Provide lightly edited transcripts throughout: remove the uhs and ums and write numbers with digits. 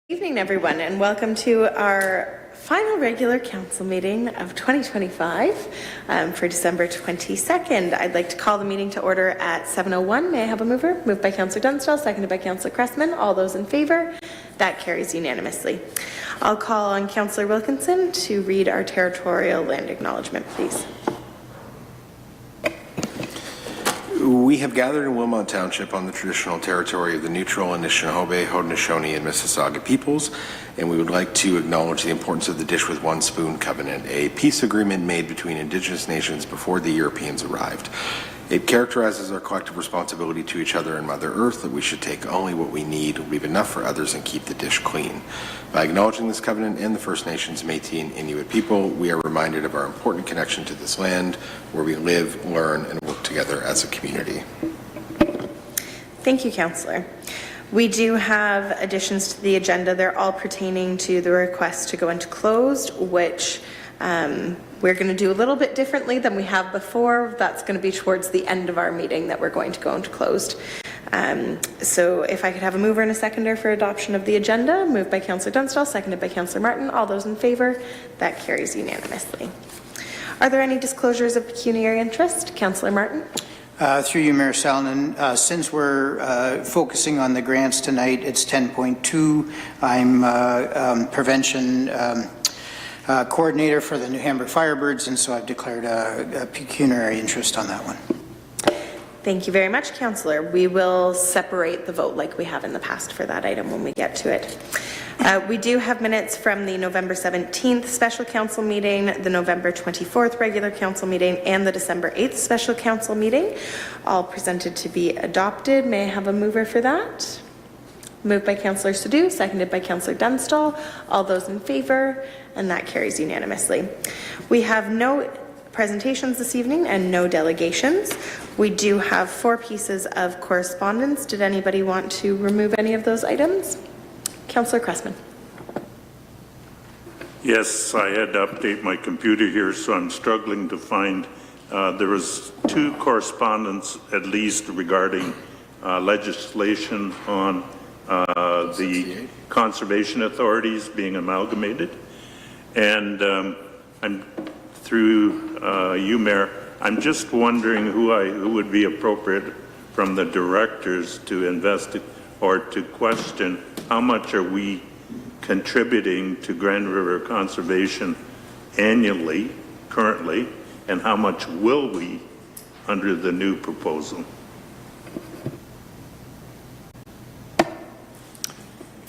Good evening, everyone, and welcome to our final regular council meeting of 2025 for December 22nd. I'd like to call the meeting to order at 7:01. May I have a mover? Moved by Councillor Dunstall, seconded by Councillor Cressman. All those in favour? That carries unanimously. I'll call on Councillor Wilkinson to read our territorial land acknowledgement, please. We have gathered in Wilmot Township on the traditional territory of the Neutral, Anishinaabe, Haudenosaunee, and Mississauga peoples, and we would like to acknowledge the importance of the Dish with One Spoon Covenant, a peace agreement made between Indigenous nations before the Europeans arrived. It characterizes our collective responsibility to each other and Mother Earth that we should take only what we need, leave enough for others, and keep the dish clean. By acknowledging this covenant and the First Nations, Métis, and Inuit people, we are reminded of our important connection to this land where we live, learn, and work together as a community. Thank you, Councillor. We do have additions to the agenda. They're all pertaining to the request to go into closed, which we're going to do a little bit differently than we have before. That's going to be towards the end of our meeting that we're going to go into closed. So if I could have a mover and a seconder for adoption of the agenda. Moved by Councillor Dunstall, seconded by Councillor Martin. All those in favour? That carries unanimously. Are there any disclosures of pecuniary interest? Councillor Martin. Through you, Mayor Salonen, since we're focusing on the grants tonight, it's 10.2. I'm prevention coordinator for the New Hamburg Firebirds, and so I've declared a pecuniary interest on that one. Thank you very much, Councillor. We will separate the vote like we have in the past for that item when we get to it. We do have minutes from the November 17th special council meeting, the November 24th regular council meeting, and the December 8th special council meeting, all presented to be adopted. May I have a mover for that? Moved by Councillor Sadhu, seconded by Councillor Dunstall. All those in favour, and that carries unanimously. We have no presentations this evening and no delegations. We do have 4 pieces of correspondence. Did anybody want to remove any of those items? Councillor Cressman. Yes, I had to update my computer here, so I'm struggling to find. There was 2 correspondence at least regarding legislation on the conservation authorities being amalgamated. And I'm through you, Mayor, I'm just wondering who would be appropriate from the directors to investigate or to question how much are we contributing to Grand River Conservation annually, currently, and how much will we under the new proposal?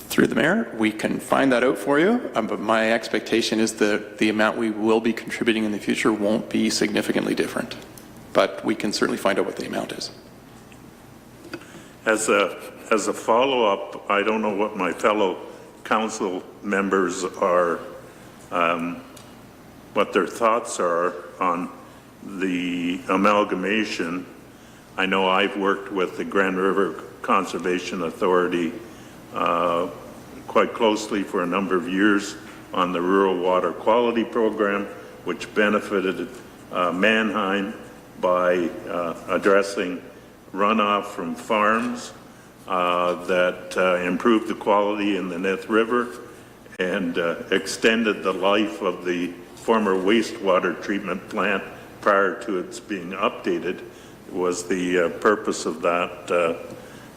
Through the Mayor, we can find that out for you, but my expectation is that the amount we will be contributing in the future won't be significantly different, but we can certainly find out what the amount is. As a follow-up, I don't know what my fellow council members are, what their thoughts are on the amalgamation. I know I've worked with the Grand River Conservation Authority quite closely for a number of years on the Rural Water Quality Program, which benefited Mannheim by addressing runoff from farms that improved the quality in the Nith River and extended the life of the former wastewater treatment plant prior to its being updated was the purpose of that.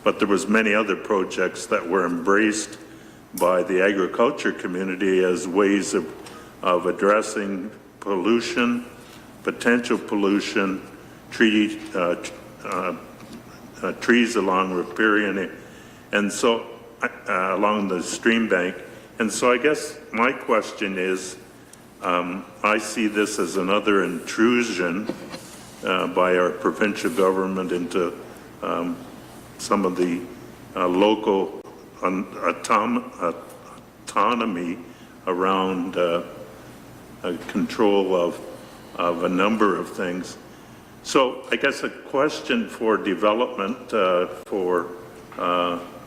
But there was many other projects that were embraced by the agriculture community as ways of addressing pollution, potential pollution, trees along riparian, and so along the stream bank. And so I guess my question is, I see this as another intrusion by our provincial government into some of the local autonomy around control of a number of things. So I guess a question for development for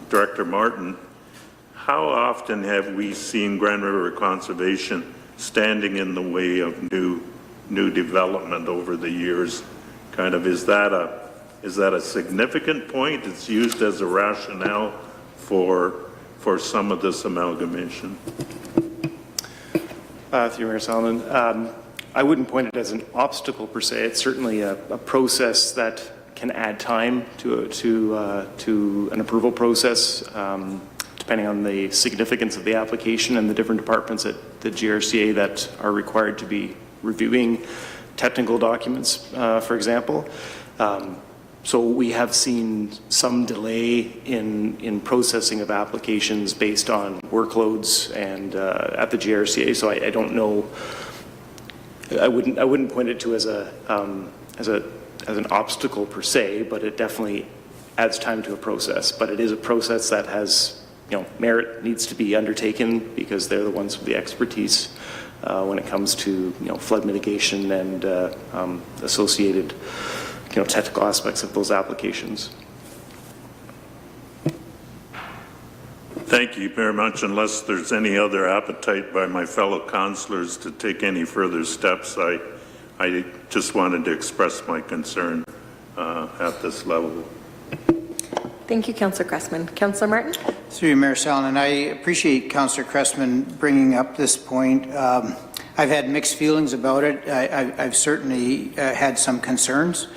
Director Martin, how often have we seen Grand River Conservation standing in the way of new development over the years? Kind of, is that a significant point? It's used as a rationale for for some of this amalgamation? Through Mayor Solomon, I wouldn't point it as an obstacle per se. It's certainly a process that can add time to an approval process, depending on the significance of the application and the different departments at the GRCA that are required to be reviewing technical documents, for example. So we have seen some delay in processing of applications based on workloads and at the GRCA. So I don't know. I wouldn't point it to as an obstacle per se, but it definitely adds time to a process. But it is a process that has, merit needs to be undertaken because they're the ones with the expertise when it comes to, flood mitigation and associated, technical aspects of those applications. Thank you very much. Unless there's any other appetite by my fellow councillors to take any further steps, I just wanted to express my concern at this level. Thank you, Councillor Cressman. Councillor Martin? Through you, Mayor Sallin, I appreciate Councillor Cressman bringing up this point. I've had mixed feelings about it. I've certainly had some concerns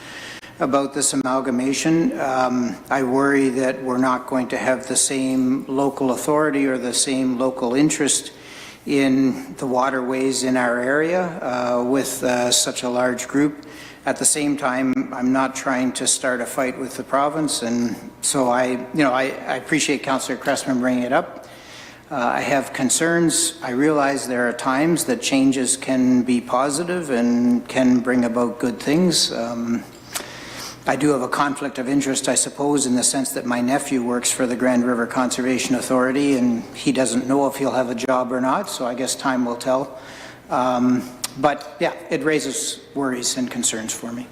about this amalgamation. I worry that we're not going to have the same local authority or the same local interest in the waterways in our area with such a large group. At the same time, I'm not trying to start a fight with the province, and so I appreciate Councillor Cressman bringing it up. I have concerns. I realize there are times that changes can be positive and can bring about good things. I do have a conflict of interest, I suppose, in the sense that my nephew works for the Grand River Conservation Authority and he doesn't know if he'll have a job or not, so I guess time will tell. But yeah, it raises worries and concerns for me.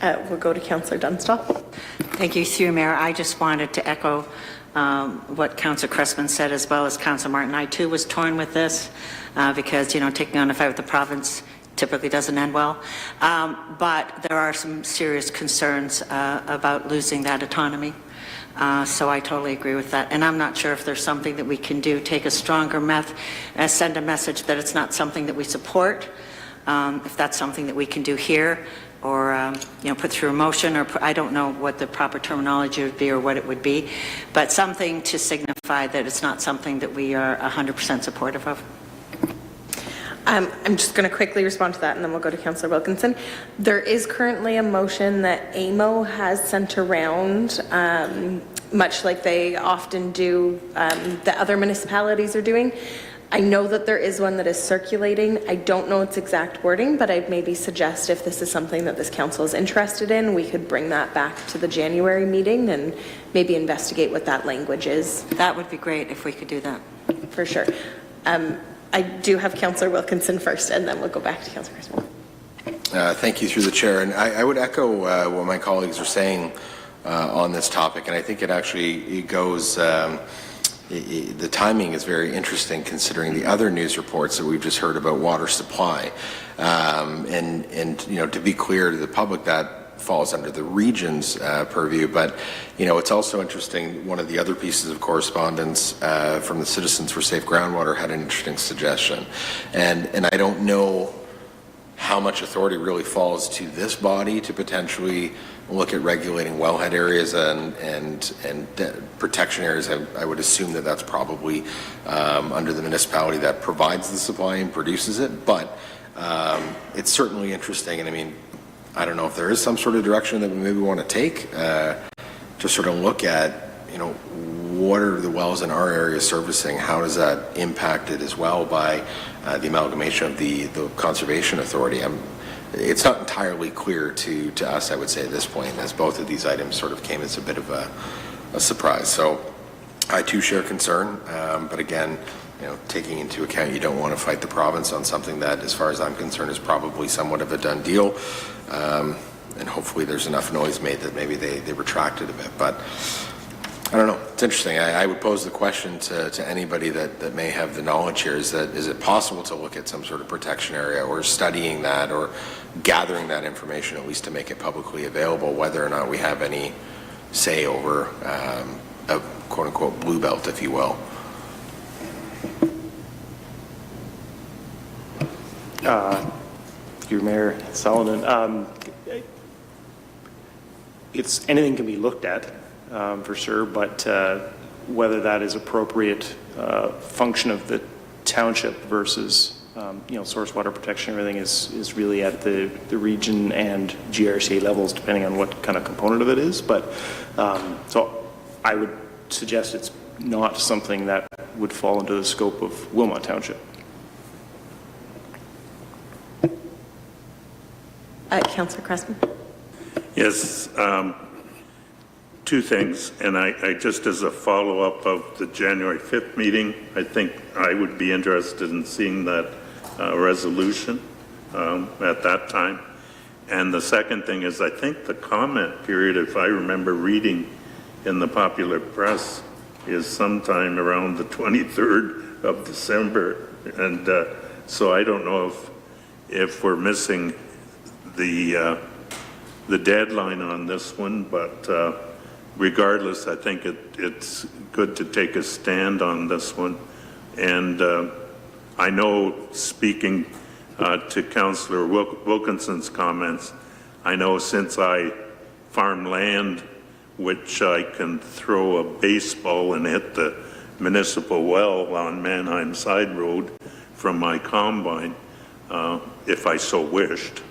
We'll go to Councillor Dunstall. Thank you, through Mayor. I just wanted to echo what Councillor Cressman said, as well as Councillor Martin. I too was torn with this because, taking on a fight with the province typically doesn't end well. But there are some serious concerns about losing that autonomy. So I totally agree with that. And I'm not sure if there's something that we can do, take a stronger send a message that it's not something that we support, if that's something that we can do here, or put through a motion, or I don't know what the proper terminology would be or what it would be, but something to signify that it's not something that we are 100% supportive of. I'm just going to quickly respond to that, and then we'll go to Councillor Wilkinson. There is currently a motion that AMO has sent around, much like they often do, that other municipalities are doing. I know that there is one that is circulating. I don't know its exact wording, but I'd maybe suggest if this is something that this council is interested in, we could bring that back to the January meeting and maybe investigate what that language is. That would be great if we could do that. For sure. I do have Councillor Wilkinson first, and then we'll go back to Councillor Cressman. Thank you, through the chair. And I would echo what my colleagues are saying on this topic, and I think it goes, the timing is very interesting considering the other news reports that we've just heard about water supply. And to be clear to the public, that falls under the region's purview, but it's also interesting. One of the other pieces of correspondence from the Citizens for Safe Groundwater had an interesting suggestion, and I don't know how much authority really falls to this body to potentially look at regulating wellhead areas and protection areas. I would assume that that's probably under the municipality that provides the supply and produces it, but it's certainly interesting. And I mean, I don't know if there is some sort of direction that we maybe want to take to sort of look at, what are the wells in our area servicing? How is that impacted as well by the amalgamation of the Conservation Authority? It's not entirely clear to us, I would say, at this point, as both of these items sort of came as a bit of a surprise. So I too share concern, but again, taking into account you don't want to fight the province on something that, as far as I'm concerned, is probably somewhat of a done deal. And hopefully there's enough noise made that maybe they retracted a bit. But I don't know. It's interesting. I would pose the question to anybody that may have the knowledge here, is it possible to look at some sort of protection area or studying that or gathering that information, at least to make it publicly available, whether or not we have any say over quote-unquote blue belt, if you will. Through Mayor Sullivan, it's anything can be looked at for sure, but whether that is appropriate function of the township versus source water protection, everything is really at the region and GRCA levels, depending on what kind of component of it is. But so I would suggest it's not something that would fall into the scope of Wilmot Township. Councillor Cressman. Yes, two things, and I just as a follow-up of the January 5th meeting, I think I would be interested in seeing that resolution at that time. And the second thing is, I think the comment period, if I remember reading in the popular press, is sometime around the 23rd of December. And so I don't know if we're missing the deadline on this one, but regardless, I think it's good to take a stand on this one. And I know, speaking to Councillor Wilkinson's comments, I know since I farm land, which I can throw a baseball and hit the municipal well on Mannheim Side Road from my combine, if I so wished.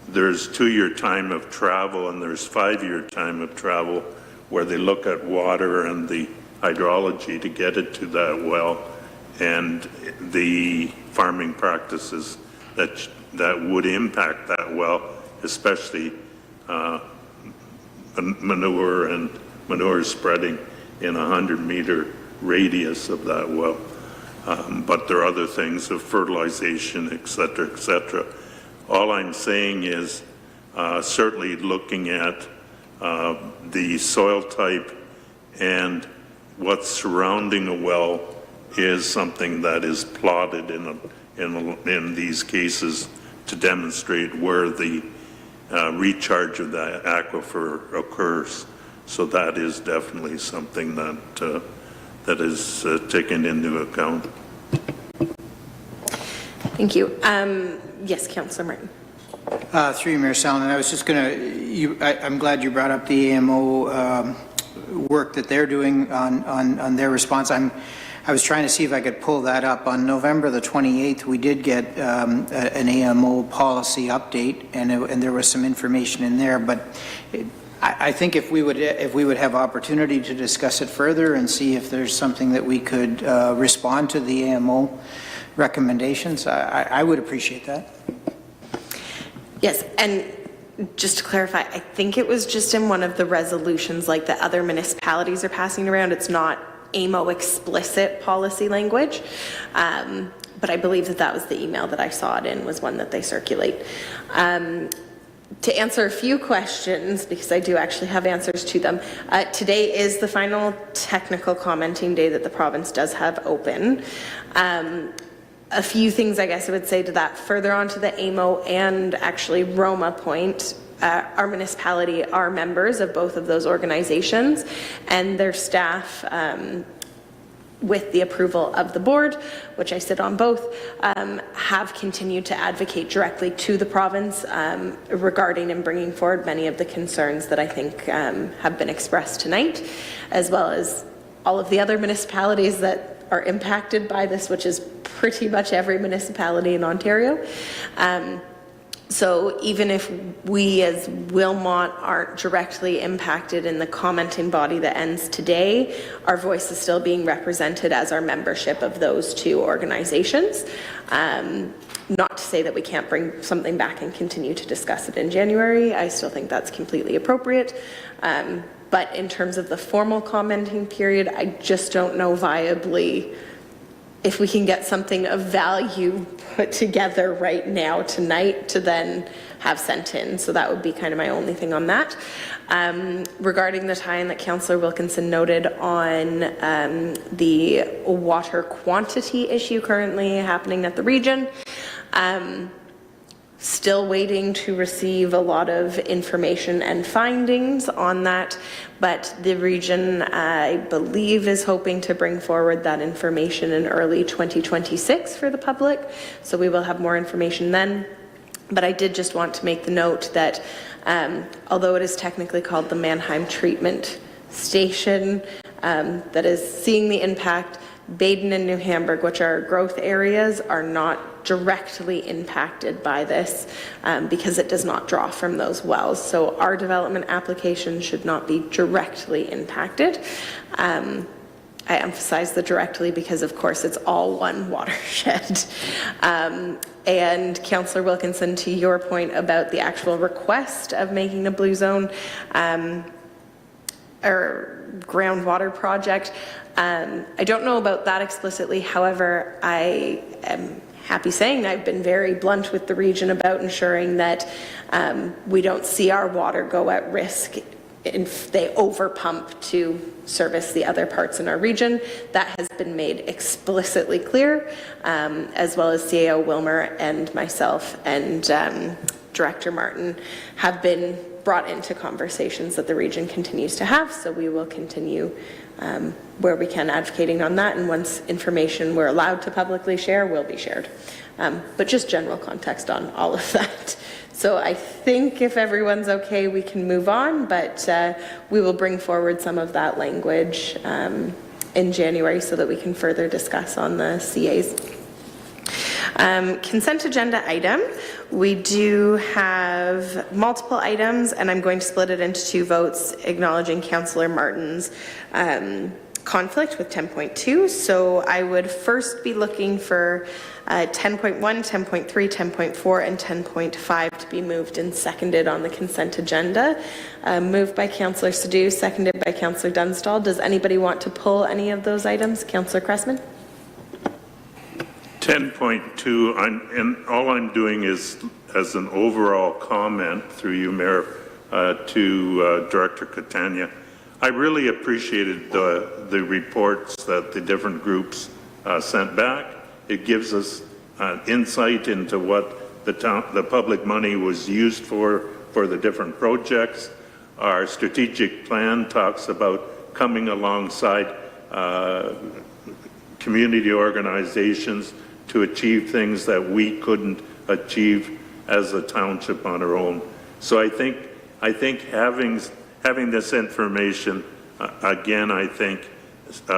There's 2-year time of travel and there's 5-year time of travel where they look at water and the hydrology to get it to that well, and the farming practices that would impact that well, especially manure and manure spreading in a 100-meter radius of that well. But there are other things of fertilization, et cetera, et cetera. All I'm saying is certainly looking at the soil type and what's surrounding a well is something that is plotted in these cases to demonstrate where the recharge of the aquifer occurs. So that is definitely something that is taken into account. Thank you. Yes, Councillor Martin. Through you, Mayor Sallin, I was just going to, I'm glad you brought up the AMO work that they're doing on their response. I was trying to see if I could pull that up. On November the 28th, we did get an AMO policy update, and there was some information in there, but I think if we would have opportunity to discuss it further and see if there's something that we could respond to the AMO recommendations, I would appreciate that. Yes, and just to clarify, I think it was just in one of the resolutions like the other municipalities are passing around. It's not AMO explicit policy language, but I believe that was the email that I saw it in, was one that they circulate. To answer a few questions, because I do actually have answers to them, today is the final technical commenting day that the province does have open. A few things I guess I would say to that. Further on to the AMO and actually Roma point, our municipality are members of both of those organizations, and their staff, with the approval of the board, which I sit on both, have continued to advocate directly to the province regarding and bringing forward many of the concerns that I think have been expressed tonight, as well as all of the other municipalities that are impacted by this, which is pretty much every municipality in Ontario. So even if we as Wilmot aren't directly impacted in the commenting body that ends today, our voice is still being represented as our membership of those two organizations. Not to say that we can't bring something back and continue to discuss it in January. I still think that's completely appropriate. But in terms of the formal commenting period, I just don't know viably if we can get something of value put together right now tonight to then have sent in. So that would be kind of my only thing on that. Regarding the tie-in that Councillor Wilkinson noted on the water quantity issue currently happening at the region, Still waiting to receive a lot of information and findings on that, but the region, I believe, is hoping to bring forward that information in early 2026 for the public, so we will have more information then. But I did just want to make the note that although it is technically called the Mannheim Treatment Station, that is seeing the impact, Baden and New Hamburg, which are growth areas, are not directly impacted by this because it does not draw from those wells. So our development application should not be directly impacted. I emphasize the directly because, of course, it's all one watershed. And Councillor Wilkinson, to your point about the actual request of making a blue zone or groundwater project, I don't know about that explicitly. However, I am happy saying I've been very blunt with the region about ensuring that we don't see our water go at risk if they overpump to service the other parts in our region. That has been made explicitly clear, as well as CAO Wilmer and myself and Director Martin have been brought into conversations that the region continues to have, so we will continue where we can advocating on that, and once information we're allowed to publicly share will be shared. But just general context on all of that. So I think if everyone's okay, we can move on, but we will bring forward some of that language in January so that we can further discuss on the CAs. Consent agenda item. We do have multiple items, and I'm going to split it into two votes, acknowledging Councillor Martin's conflict with 10.2. So I would first be looking for 10.1, 10.3, 10.4, and 10.5 to be moved and seconded on the consent agenda. Moved by Councillor Sadhu, seconded by Councillor Dunstall. Does anybody want to pull any of those items? Councillor Cressman? 10.2, and all I'm doing is, as an overall comment through you, Mayor, to Director Catania, I really appreciated the reports that the different groups sent back. It gives us insight into what the public money was used for the different projects. Our strategic plan talks about coming alongside community organizations to achieve things that we couldn't achieve as a township on our own. So I think having this information, again, I think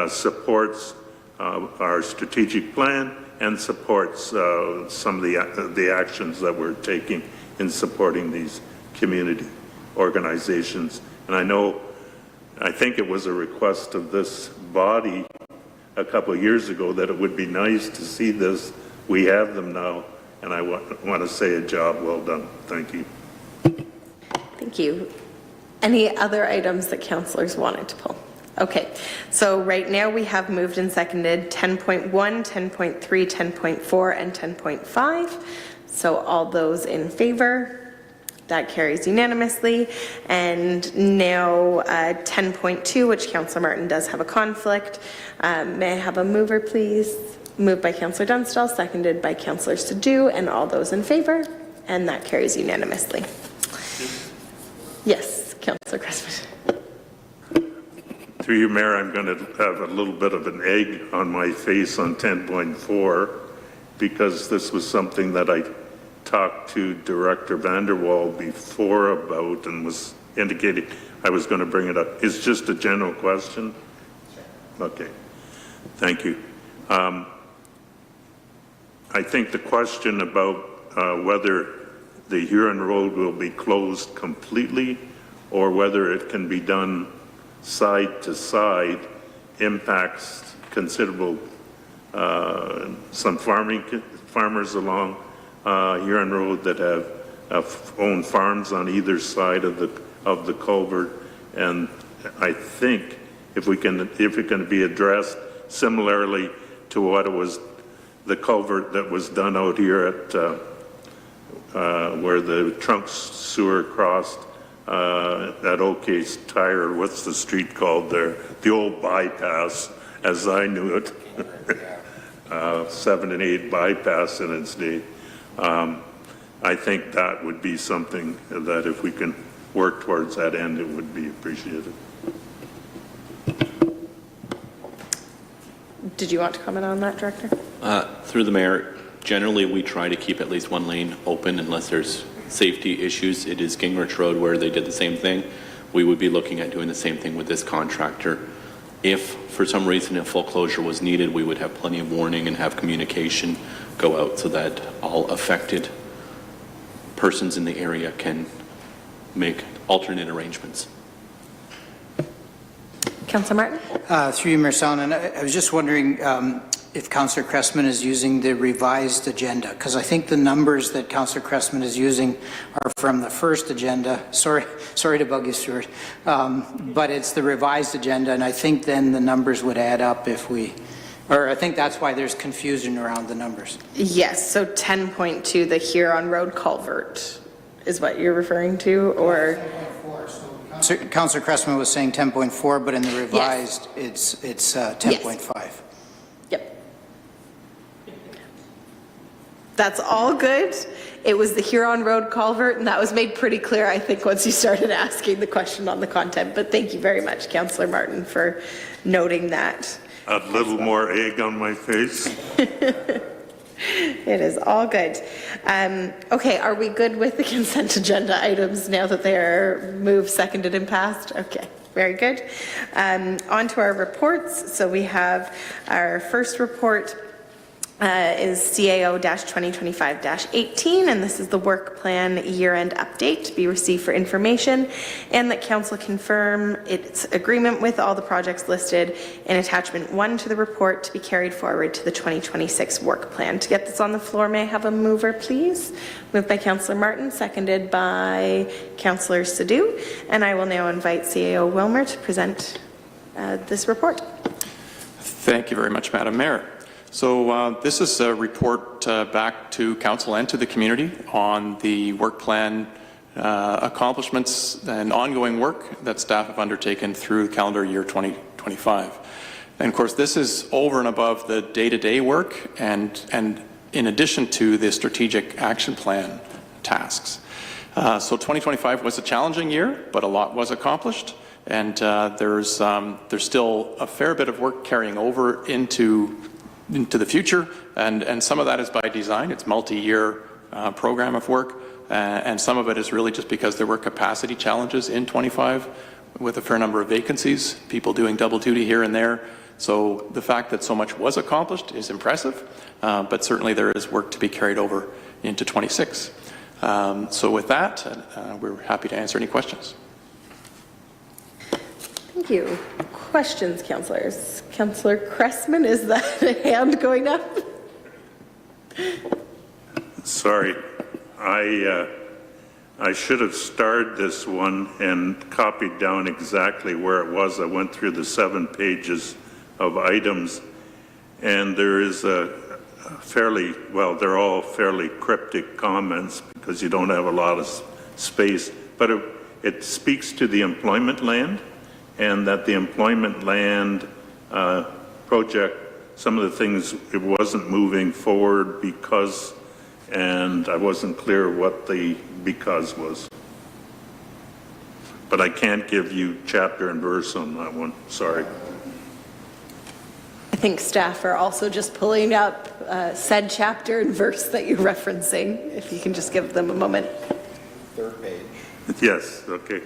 supports our strategic plan and supports some of the actions that we're taking in supporting these community organizations. And I think it was a request of this body a couple of years ago that it would be nice to see this. We have them now, and I want to say a job well done. Thank you. Thank you. Any other items that councillors wanted to pull? Okay, so right now we have moved and seconded 10.1, 10.3, 10.4, and 10.5. So all those in favor? That carries unanimously. And now 10.2, which Councillor Martin does have a conflict. May I have a mover, please? Moved by Councillor Dunstall, seconded by Councillor Sadhu, and all those in favor? And that carries unanimously. Yes, Councillor Cressman. Through you, Mayor, I'm going to have a little bit of an egg on my face on 10.4 because this was something that I talked to Director Vanderwall before about and was indicating I was going to bring it up. It's just a general question. Okay, thank you. I think the question about whether the Huron Road will be closed completely or whether it can be done side to side impacts considerable some farmers along Huron Road that have owned farms on either side of the culvert, and I think if it can be addressed similarly to what it was, the culvert that was done out here at where the trunk sewer crossed at O'Kay's Tire. What's the street called there? The old bypass, as I knew it. 7 and 8 bypass in its day. I think that would be something that if we can work towards that end, it would be appreciated. Did you want to comment on that, Director? Through the mayor, generally we try to keep at least one lane open unless there's safety issues. It is Gingrich Road where they did the same thing. We would be looking at doing the same thing with this contractor. If for some reason a full closure was needed, we would have plenty of warning and have communication go out so that all affected persons in the area can make alternate arrangements. Councillor Martin? Through you, Mayor Salonen, I was just wondering if Councillor Cressman is using the revised agenda, because I think the numbers that Councillor Cressman is using are from the first agenda. Sorry to bug you, Stuart, but it's the revised agenda, and I think then the numbers would add up if we, or I think that's why there's confusion around the numbers. Yes, so 10.2, the Huron Road culvert is what you're referring to, or? Councillor Cressman was saying 10.4, but in the revised, it's 10.5. Yep. That's all good. It was the Huron Road culvert, and that was made pretty clear, I think, once you started asking the question on the content. But thank you very much, Councillor Martin, for noting that. A little more egg on my face. It is all good. Okay, are we good with the consent agenda items now that they're moved, seconded, and passed? Okay, very good. On to our reports. So we have our first report is CAO-2025-18, and this is the work plan year-end update to be received for information, and that council confirm its agreement with all the projects listed in attachment 1 to the report to be carried forward to the 2026 work plan. To get this on the floor, may I have a mover, please? Moved by Councillor Martin, seconded by Councillor Sadhu, and I will now invite CAO Wilmot to present this report. Thank you very much, Madam Mayor. So this is a report back to council and to the community on the work plan accomplishments and ongoing work that staff have undertaken through calendar year 2025. And of course, this is over and above the day-to-day work and in addition to the strategic action plan tasks. So 2025 was a challenging year, but a lot was accomplished. And there's still a fair bit of work carrying over into the future, and some of that is by design. It's multi-year program of work, and some of it is really just because there were capacity challenges in 25 with a fair number of vacancies, people doing double duty here and there. So the fact that so much was accomplished is impressive, but certainly there is work to be carried over into 26. So with that, we're happy to answer any questions. Thank you. Questions, councillors? Councillor Cressman, is that a hand going up? Sorry, I should have starred this one and copied down exactly where it was. I went through the 7 pages of items, and there is a fairly, well, they're all fairly cryptic comments because you don't have a lot of space, but it speaks to the employment land, and that the employment land project, some of the things, it wasn't moving forward because, and I wasn't clear what the because was. But I can't give you chapter and verse on that one, sorry. I think staff are also just pulling up said chapter and verse that you're referencing, if you can just give them a moment. 3rd page. Yes, okay.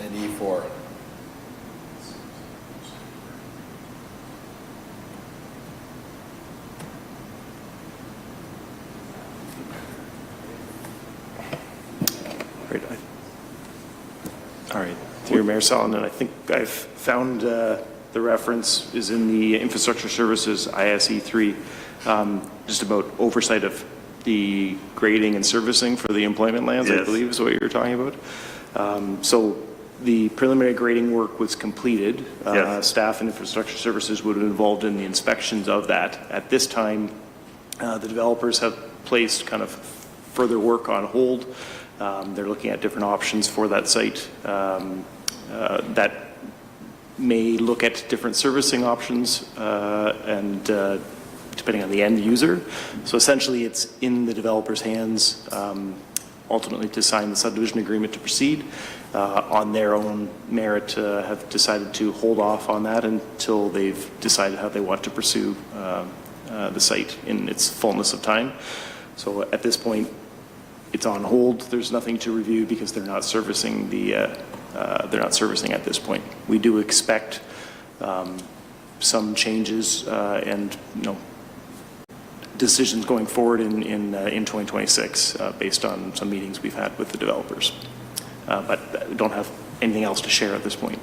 And E4. Great. All right. Through Mayor Salonen, I think I've found the reference is in the Infrastructure Services ISE 3, just about oversight of the grading and servicing for the employment lands, yes. I believe is what you're talking about. So the preliminary grading work was completed. Yes. Staff and infrastructure services would have been involved in the inspections of that. At this time, the developers have placed kind of further work on hold. They're looking at different options for that site that may look at different servicing options and depending on the end user. So essentially, it's in the developer's hands ultimately to sign the subdivision agreement to proceed. On their own merit, have decided to hold off on that until they've decided how they want to pursue the site in its fullness of time. So at this point, it's on hold. There's nothing to review because they're not servicing at this point. We do expect some changes and decisions going forward in 2026 based on some meetings we've had with the developers. But we don't have anything else to share at this point.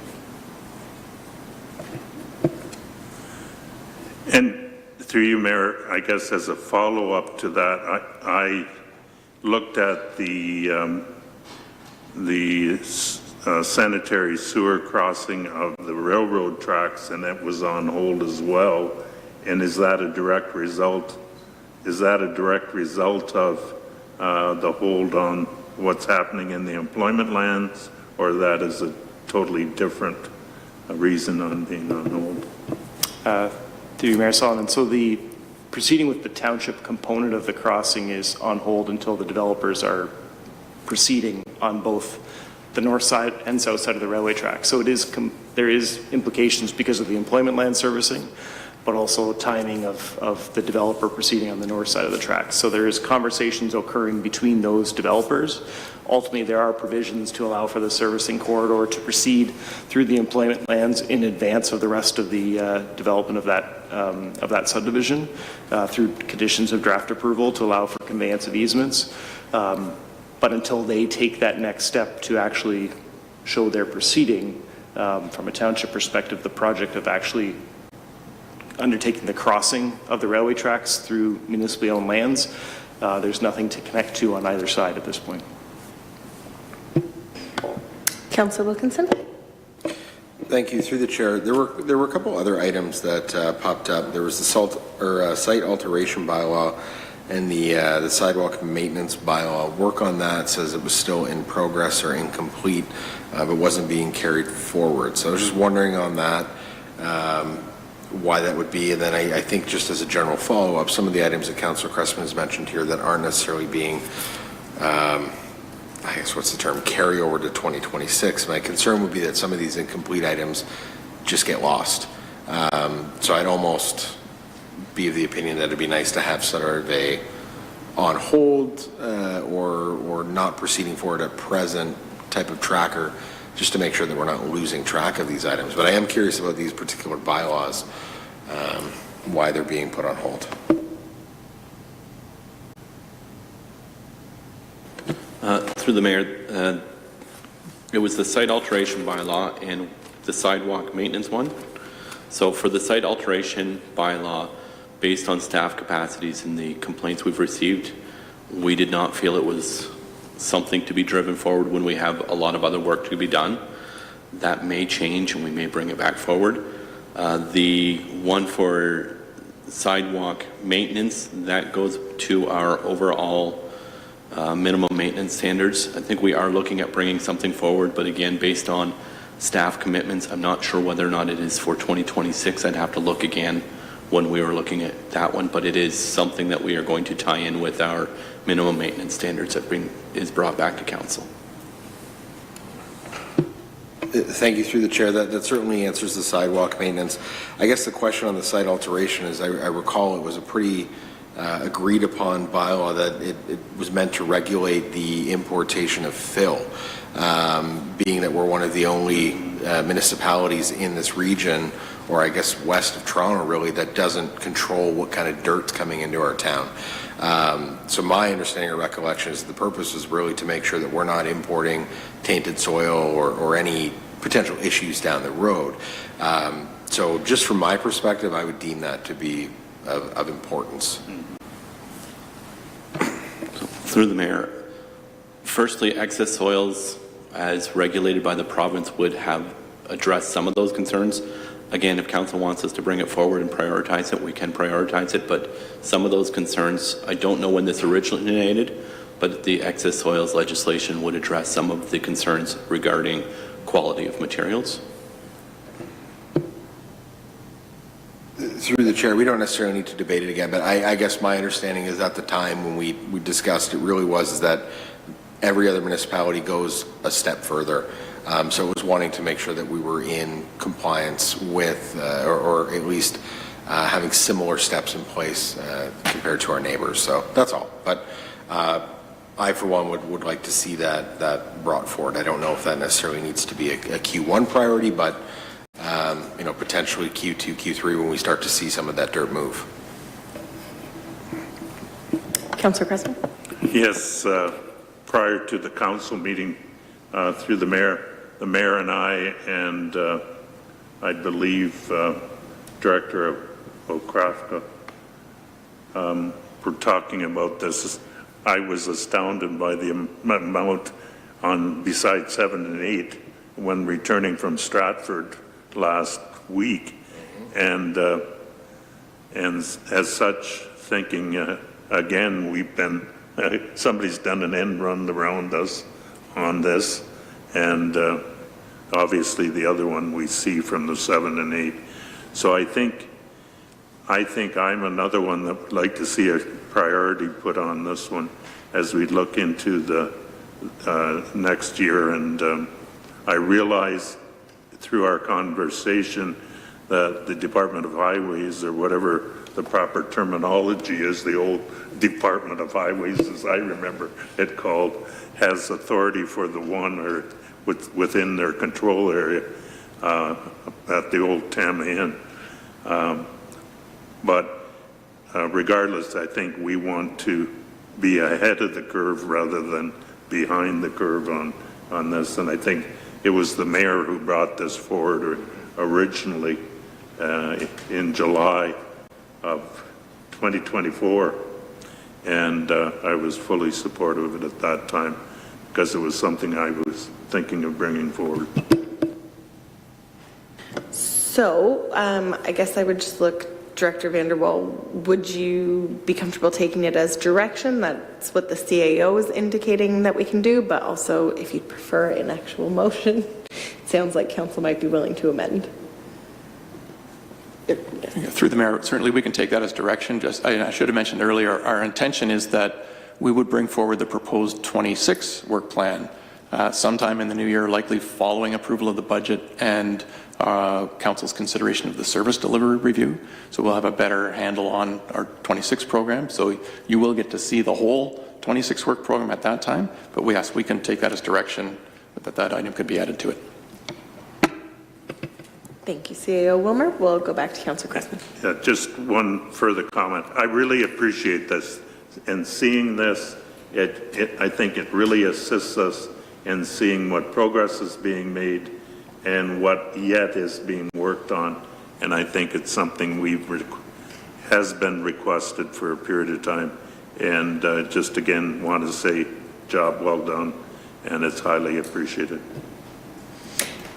And through you, Mayor, I guess as a follow-up to that, I looked at the sanitary sewer crossing of the railroad tracks, and it was on hold as well. And is that a direct result? Is that a direct result of the hold on what's happening in the employment lands, or that is a totally different reason on being on hold? Through you, Mayor Solomon. So the proceeding with the township component of the crossing is on hold until the developers are proceeding on both the north side and south side of the railway track. So it is there is implications because of the employment land servicing, but also timing of the developer proceeding on the north side of the track. So there is conversations occurring between those developers. Ultimately, there are provisions to allow for the servicing corridor to proceed through the employment lands in advance of the rest of the development of that subdivision through conditions of draft approval to allow for conveyance of easements. But until they take that next step to actually show their proceeding, from a township perspective, the project of actually undertaking the crossing of the railway tracks through municipally owned lands, there's nothing to connect to on either side at this point. Councillor Wilkinson? Thank you. Through the chair, there were a couple other items that popped up. There was the site alteration bylaw and the sidewalk maintenance bylaw. Work on that says it was still in progress or incomplete, but wasn't being carried forward. So I was just wondering on that. Why that would be, and then I think just as a general follow-up, some of the items that Councillor Cressman has mentioned here that aren't necessarily being, I guess what's the term, carry over to 2026. My concern would be that some of these incomplete items just get lost. So I'd almost be of the opinion that it'd be nice to have sort of a on hold or not proceeding forward at present type of tracker, just to make sure that we're not losing track of these items. But I am curious about these particular bylaws, why they're being put on hold. Through the mayor, it was the site alteration bylaw and the sidewalk maintenance one. So for the site alteration bylaw, based on staff capacities and the complaints we've received, we did not feel it was something to be driven forward when we have a lot of other work to be done. That may change and we may bring it back forward. The one for sidewalk maintenance, that goes to our overall minimum maintenance standards. I think we are looking at bringing something forward, but again, based on staff commitments, I'm not sure whether or not it is for 2026. I'd have to look again when we were looking at that one, but it is something that we are going to tie in with our minimum maintenance standards that is brought back to council. Thank you through the chair. That certainly answers the sidewalk maintenance. I guess the question on the site alteration is I recall it was a pretty agreed upon bylaw that it was meant to regulate the importation of fill, being that we're one of the only municipalities in this region, or I guess west of Toronto really, that doesn't control what kind of dirt's coming into our town. So my understanding or recollection is the purpose is really to make sure that we're not importing tainted soil or any potential issues down the road. So just from my perspective, I would deem that to be of importance. Through the mayor, firstly, excess soils as regulated by the province, would have addressed some of those concerns. Again, if council wants us to bring it forward and prioritize it, we can prioritize it, but some of those concerns, I don't know when this originated, but the excess soils legislation would address some of the concerns regarding quality of materials. Through the chair, we don't necessarily need to debate it again, but I guess my understanding is at the time when we discussed it really was that every other municipality goes a step further. So it was wanting to make sure that we were in compliance with, or at least having similar steps in place compared to our neighbors. So that's all. But I, for one, would like to see that brought forward. I don't know if that necessarily needs to be a Q1 priority, but you know, potentially Q2, Q3 when we start to see some of that dirt move. Councillor Cressman? Yes, prior to the council meeting, through the mayor and I, and I believe Director of Okrafka, were talking about this. I was astounded by the amount on beside 7 and 8 when returning from Stratford last week, and as such, thinking again, we've been somebody's done an end run around us on this, and obviously the other one we see from the 7 and 8. So I think I'm another one that would like to see a priority put on this one as we look into the next year. And I realize through our conversation that the Department of Highways, or whatever the proper terminology is, the old Department of Highways, as I remember it called, has authority for the one or within their control area at the old Tam Inn. But regardless, I think we want to be ahead of the curve rather than behind the curve on this. And I think it was the mayor who brought this forward originally in July of 2024. And I was fully supportive of it at that time because it was something I was thinking of bringing forward. So I guess I would just look, Director Vanderwall, would you be comfortable taking it as direction? That's what the CAO is indicating that we can do, but also if you'd prefer an actual motion, it sounds like council might be willing to amend. Through the mayor, certainly we can take that as direction. I should have mentioned earlier, our intention is that we would bring forward the proposed 26 work plan sometime in the new year, likely following approval of the budget and council's consideration of the service delivery review. So we'll have a better handle on our 26 program. So you will get to see the whole 26 work program at that time. But yes, we can take that as direction that item could be added to it. Thank you, CAO Wilmer. We'll go back to Councillor Cressman. Yeah, just one further comment. I really appreciate this, and seeing this, I think it really assists us in seeing what progress is being made and what yet is being worked on. And I think it's something has been requested for a period of time. And just again, want to say, job well done, and it's highly appreciated.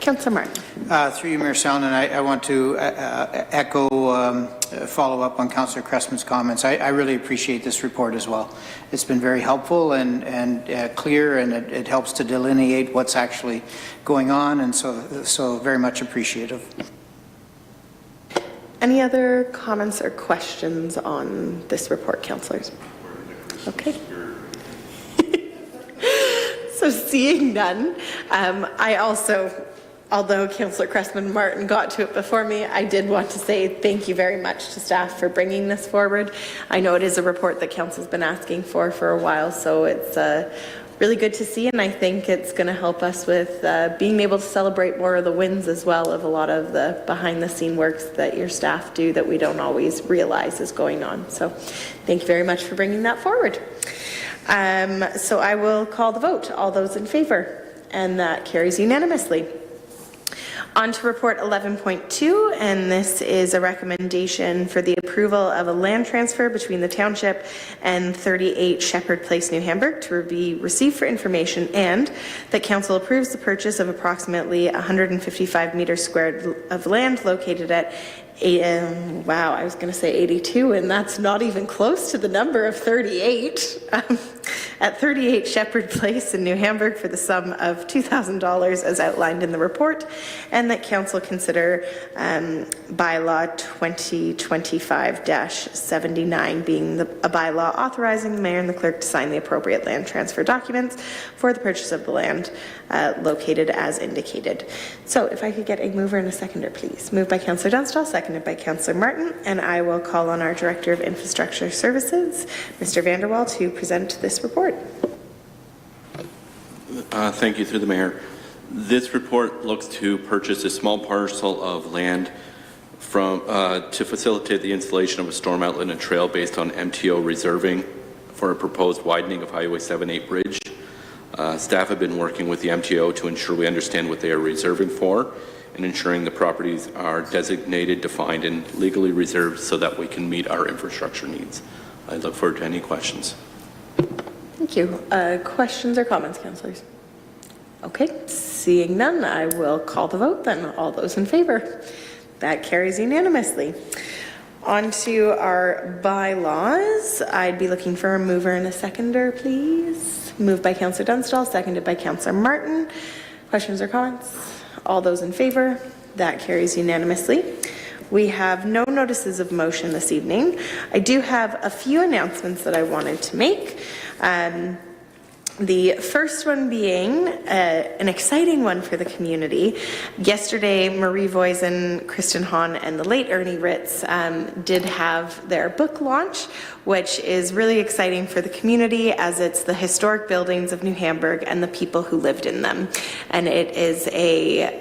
Councillor Martin. Through you, Mayor Sallin, I want to echo, follow up on Councillor Cressman's comments. I really appreciate this report as well. It's been very helpful and clear, and it helps to delineate what's actually going on, and so very much appreciative. Any other comments or questions on this report, councillors? Okay. So seeing none, I also, although Councillor Cressman Martin got to it before me, I did want to say thank you very much to staff for bringing this forward. I know it is a report that council's been asking for a while, so it's really good to see, and I think it's going to help us with being able to celebrate more of the wins as well of a lot of the behind-the-scene works that your staff do that we don't always realize is going on. So thank you very much for bringing that forward. So I will call the vote. All those in favor, and that carries unanimously. On to report 11.2, and this is a recommendation for the approval of a land transfer between the township and 38 Shepherd Place, New Hamburg to be received for information, and that council approves the purchase of approximately 155 meters squared of land located at wow, I was going to say 82, and that's not even close to the number of 38. At 38 Shepherd Place in New Hamburg for the sum of $2,000 as outlined in the report, and that council consider bylaw 2025-79 being a bylaw authorizing the mayor and the clerk to sign the appropriate land transfer documents for the purchase of the land located as indicated. So if I could get a mover and a seconder, please. Moved by Councillor Dunstall, seconded by Councillor Martin, and I will call on our Director of Infrastructure Services, Mr. Vanderwall, to present this report. Thank you, through the mayor. This report looks to purchase a small parcel of land from to facilitate the installation of a storm outlet and trail based on MTO reserving for a proposed widening of Highway 78 bridge. Staff have been working with the MTO to ensure we understand what they are reserving for and ensuring the properties are designated, defined, and legally reserved so that we can meet our infrastructure needs. I look forward to any questions. Thank you. Questions or comments, councillors? Okay, seeing none, I will call the vote then. All those in favor? That carries unanimously. On to our bylaws. I'd be looking for a mover and a seconder, please. Moved by Councillor Dunstall, seconded by Councillor Martin. Questions or comments? All those in favor? That carries unanimously. We have no notices of motion this evening. I do have a few announcements that I wanted to make. The first one being an exciting one for the community. Yesterday, Marie Voisin, Kristen Hahn, and the late Ernie Ritz did have their book launch, which is really exciting for the community as it's the historic buildings of New Hamburg and the people who lived in them. And it is a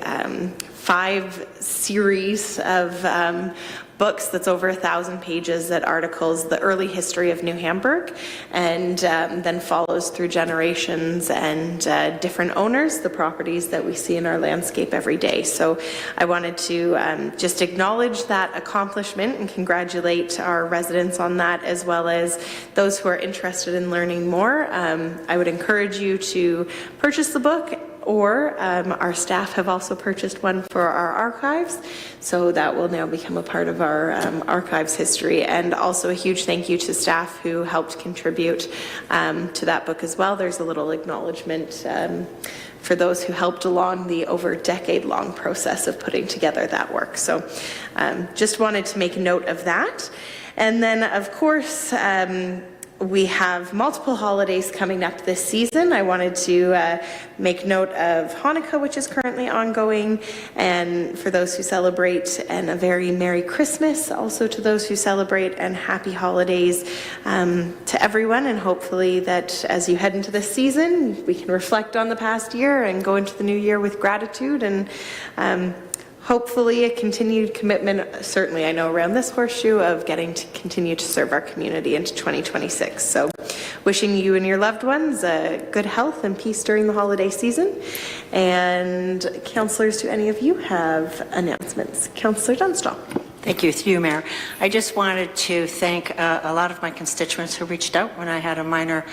5 series of books that's over 1,000 pages that articles the early history of New Hamburg, and then follows through generations and different owners, the properties that we see in our landscape every day. So I wanted to just acknowledge that accomplishment and congratulate our residents on that, as well as those who are interested in learning more. I would encourage you to purchase the book, or our staff have also purchased one for our archives, so that will now become a part of our archives history. And also a huge thank you to staff who helped contribute to that book as well. There's a little acknowledgement for those who helped along the over decade-long process of putting together that work. So just wanted to make note of that. And then, of course, we have multiple holidays coming up this season. I wanted to make note of Hanukkah, which is currently ongoing, and for those who celebrate, and a very Merry Christmas also to those who celebrate, and happy holidays to everyone. And hopefully that as you head into this season, we can reflect on the past year and go into the new year with gratitude, and hopefully a continued commitment, certainly I know around this horseshoe, of getting to continue to serve our community into 2026. So wishing you and your loved ones good health and peace during the holiday season. And councillors, do any of you have announcements? Councillor Dunstall. Thank you, through you, Mayor. I just wanted to thank a lot of my constituents who reached out when I had a minor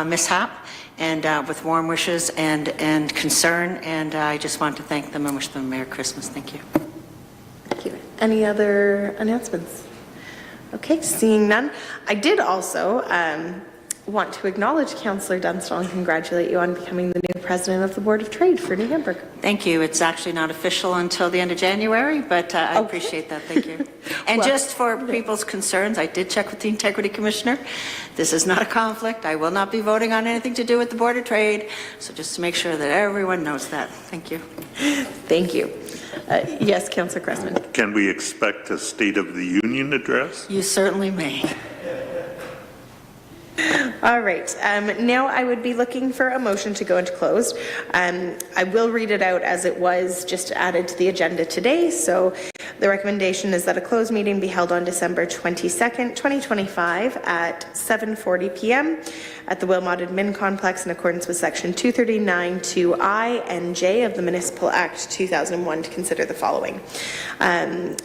mishap, and with warm wishes and concern, and I just want to thank them and wish them a Merry Christmas. Thank you. Thank you. Any other announcements? Okay, seeing none. I did also want to acknowledge Councillor Dunstall and congratulate you on becoming the new president of the Board of Trade for New Hamburg. Thank you. It's actually not official until the end of January, but I appreciate that. Thank you. And well, just for people's concerns, I did check with the Integrity Commissioner. This is not a conflict. I will not be voting on anything to do with the Board of Trade. So just to make sure that everyone knows that. Thank you. Thank you. Yes, Councillor Cressman. Can we expect a State of the Union address? You certainly may. All right, now I would be looking for a motion to go into closed. I will read it out as it was just added to the agenda today. So the recommendation is that a closed meeting be held on December 22nd, 2025 at 7:40 p.m. at the Wilmot Admin Complex in accordance with Section 239(2)I and J of the Municipal Act 2001 to consider the following.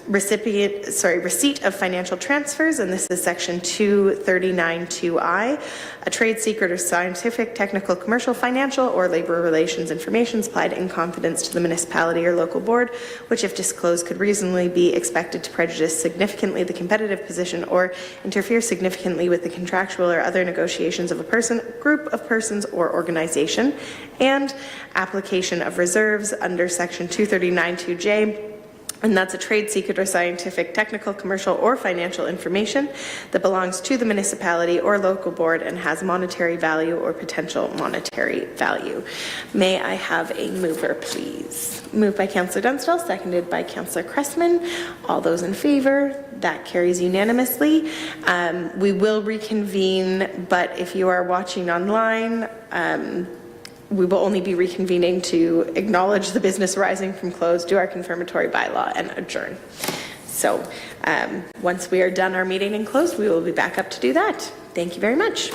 Receipt of financial transfers, and this is Section 239(2)I, a trade secret or scientific, technical, commercial, financial, or labor relations information supplied in confidence to the municipality or local board, which if disclosed could reasonably be expected to prejudice significantly the competitive position or interfere significantly with the contractual or other negotiations of a person, group of persons, or organization, and application of reserves under Section 239(2)J, and that's a trade secret or scientific, technical, commercial, or financial information that belongs to the municipality or local board and has monetary value or potential monetary value. May I have a mover, please? Moved by Councillor Dunstall, seconded by Councillor Cressman. All those in favour? That carries unanimously. We will reconvene, but if you are watching online, we will only be reconvening to acknowledge the business arising from close, do our confirmatory bylaw, and adjourn. So once we are done our meeting and closed, we will be back up to do that. Thank you very much.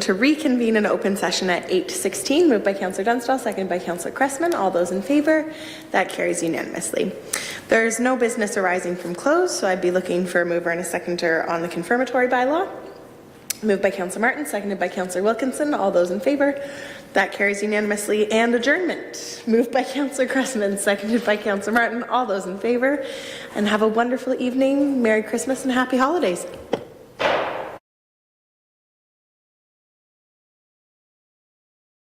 to reconvene an open session at 8:16. Moved by Councillor Dunstall, seconded by Councillor Cressman. All those in favor? That carries unanimously. There's no business arising from close, so I'd be looking for a mover and a seconder on the confirmatory bylaw. Moved by Councillor Martin, seconded by Councillor Wilkinson. All those in favor? That carries unanimously. And adjournment. Moved by Councillor Cressman, seconded by Councillor Martin. All those in favor? And have a wonderful evening. Merry Christmas and happy holidays.